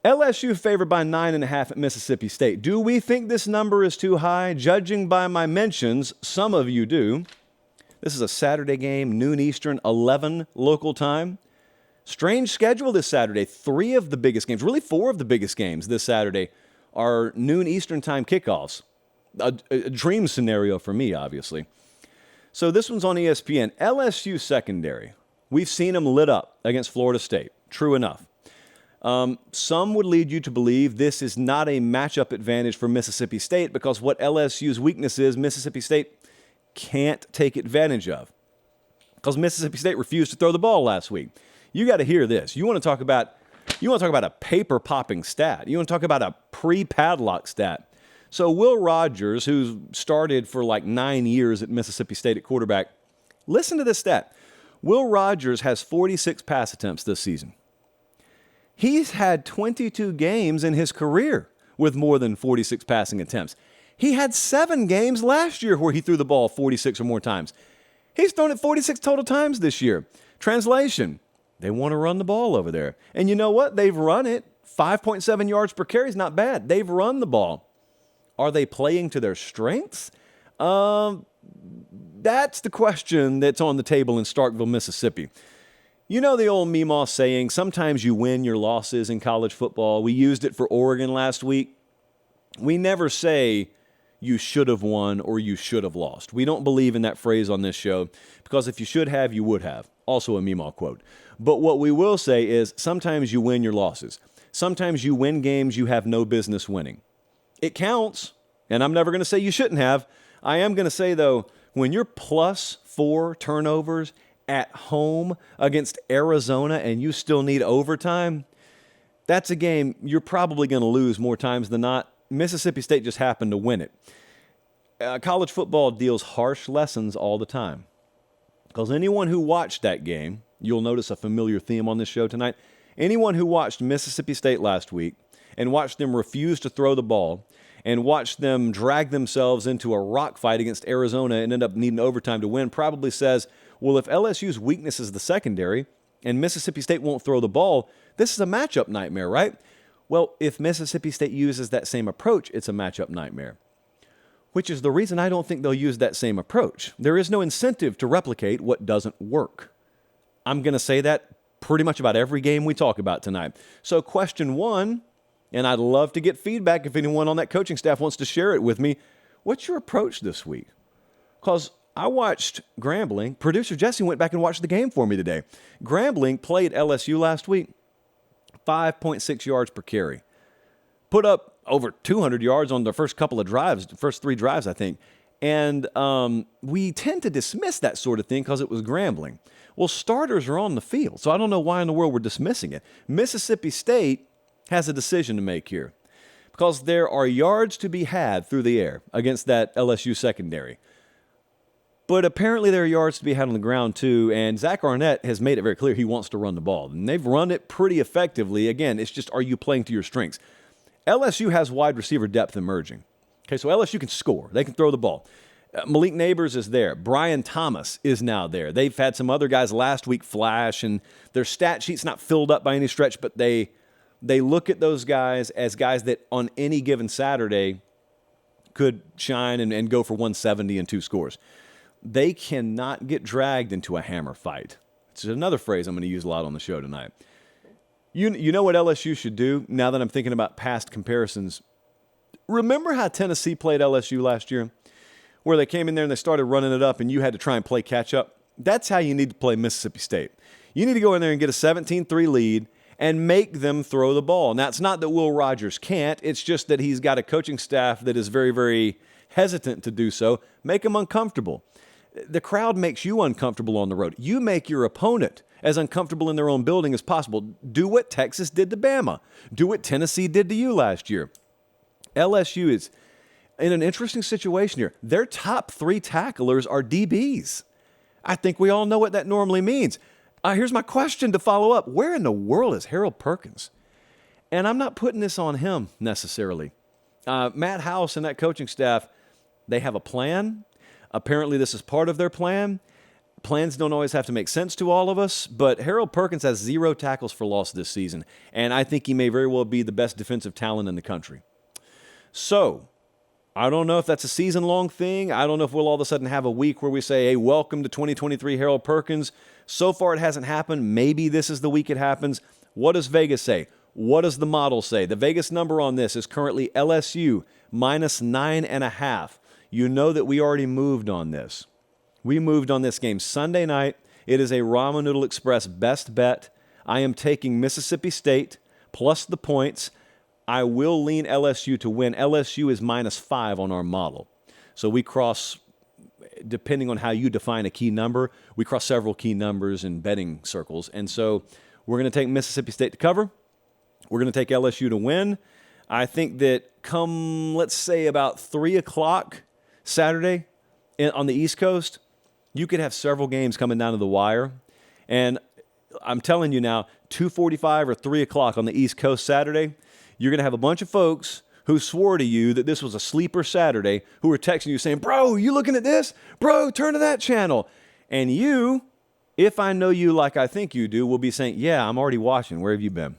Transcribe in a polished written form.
LSU favored by 9.5 at Mississippi State. Do we think this number is too high? Judging by my mentions, some of you do. This is a Saturday game, noon Eastern, 11 local time. Strange schedule this Saturday. 3 of the biggest games, really 4 of the biggest games this Saturday are noon Eastern time kickoffs. A dream scenario for me, obviously. So this one's on ESPN. LSU secondary. We've seen them lit up against Florida State. True enough. Some would lead you to believe this is not a matchup advantage for Mississippi State because what LSU's weakness is, Mississippi State can't take advantage of. Because Mississippi State refused to throw the ball last week. You got to hear this. You want to talk about a paper-popping stat. You want to talk about a pre-padlock stat. So Will Rogers, who started for like 9 years at Mississippi State at quarterback, listen to this stat. Will Rogers has 46 pass attempts this season. He's had 22 games in his career with more than 46 passing attempts. He had 7 games last year where he threw the ball 46 or more times. He's thrown it 46 total times this year. Translation, they want to run the ball over there. And you know what? They've run it. 5.7 yards per carry is not bad. They've run the ball. Are they playing to their strengths? That's the question that's on the table in Starkville, Mississippi. You know the old Meemaw saying, sometimes you win your losses in college football. We used it for Oregon last week. We never say you should have won or you should have lost. We don't believe in that phrase on this show because if you should have, you would have. Also a Meemaw quote. But what we will say is sometimes you win your losses. Sometimes you win games you have no business winning. It counts, and I'm never going to say you shouldn't have. I am going to say, though, when you're plus 4 turnovers at home against Arizona and you still need overtime, that's a game you're probably going to lose more times than not. Mississippi State just happened to win it. College football deals harsh lessons all the time. Because anyone who watched that game, you'll notice a familiar theme on this show tonight. Anyone who watched Mississippi State last week and watched them refuse to throw the ball and watched them drag themselves into a rock fight against Arizona and end up needing overtime to win probably says, well, if LSU's weakness is the secondary and Mississippi State won't throw the ball, this is a matchup nightmare, right? Well, if Mississippi State uses that same approach, it's a matchup nightmare, which is the reason I don't think they'll use that same approach. There is no incentive to replicate what doesn't work. I'm going to say that pretty much about every game we talk about tonight. So question 1, and I'd love to get feedback if anyone on that coaching staff wants to share it with me. What's your approach this week? Because I watched Grambling. Producer Jesse went back and watched the game for me today. Grambling played LSU last week, 5.6 yards per carry. Put up over 200 yards on the first couple of drives, the first 3 drives, I think. And we tend to dismiss that sort of thing because it was Grambling. Well, starters are on the field, so I don't know why in the world we're dismissing it. Mississippi State has a decision to make here because there are yards to be had through the air against that LSU secondary. But apparently there are yards to be had on the ground too, and Zach Arnett has made it very clear he wants to run the ball. And they've run it pretty effectively. Again, it's just, are you playing to your strengths? LSU has wide receiver depth emerging. Okay, so LSU can score. They can throw the ball. Malik Neighbors is there. Brian Thomas is now there. They've had some other guys last week flash, and their stat sheet's not filled up by any stretch, but they look at those guys as guys that on any given Saturday could shine and go for 170 and 2 scores. They cannot get dragged into a hammer fight. It's another phrase I'm going to use a lot on the show tonight. You know what LSU should do now that I'm thinking about past comparisons? Remember how Tennessee played LSU last year? Where they came in there and they started running it up and you had to try and play catch up? That's how you need to play Mississippi State. You need to go in there and get a 17-3 lead and make them throw the ball. Now, it's not that Will Rogers can't. It's just that he's got a coaching staff that is very, very hesitant to do so. Make them uncomfortable. The crowd makes you uncomfortable on the road. You make your opponent as uncomfortable in their own building as possible. Do what Texas did to Bama. Do what Tennessee did to you last year. LSU is in an interesting situation here. Their top 3 tacklers are DBs. I think we all know what that normally means. Here's my question to follow up. Where in the world is Harold Perkins? And I'm not putting this on him necessarily. Matt House and that coaching staff, they have a plan. Apparently this is part of their plan. plans don't always have to make sense to all of us, but Harold Perkins has 0 tackles for loss this season, and I think he may very well be the best defensive talent in the country. So, I don't know if that's a season-long thing. I don't know if we'll all of a sudden have a week where we say, hey, welcome to 2023 Harold Perkins. So far it hasn't happened. Maybe this is the week it happens. What does Vegas say? What does the model say? The Vegas number on this is currently LSU minus 9.5. You know that we already moved on this. We moved on this game Sunday night. It is a Ramen Noodle Express best bet. I am taking Mississippi State plus the points. I will lean LSU to win. LSU is minus 5 on our model. So we cross, depending on how you define a key number, we cross several key numbers in betting circles. And so we're going to take Mississippi State to cover. We're going to take LSU to win. I think that come, let's say, about 3 o'clock Saturday on the East Coast, you could have several games coming down to the wire. And I'm telling you now, 2:45 or 3 o'clock on the East Coast Saturday, you're going to have a bunch of folks who swore to you that this was a sleeper Saturday, who were texting you saying, bro, you looking at this? Bro, turn to that channel. And you, if I know you like I think you do, will be saying, yeah, I'm already watching. Where have you been?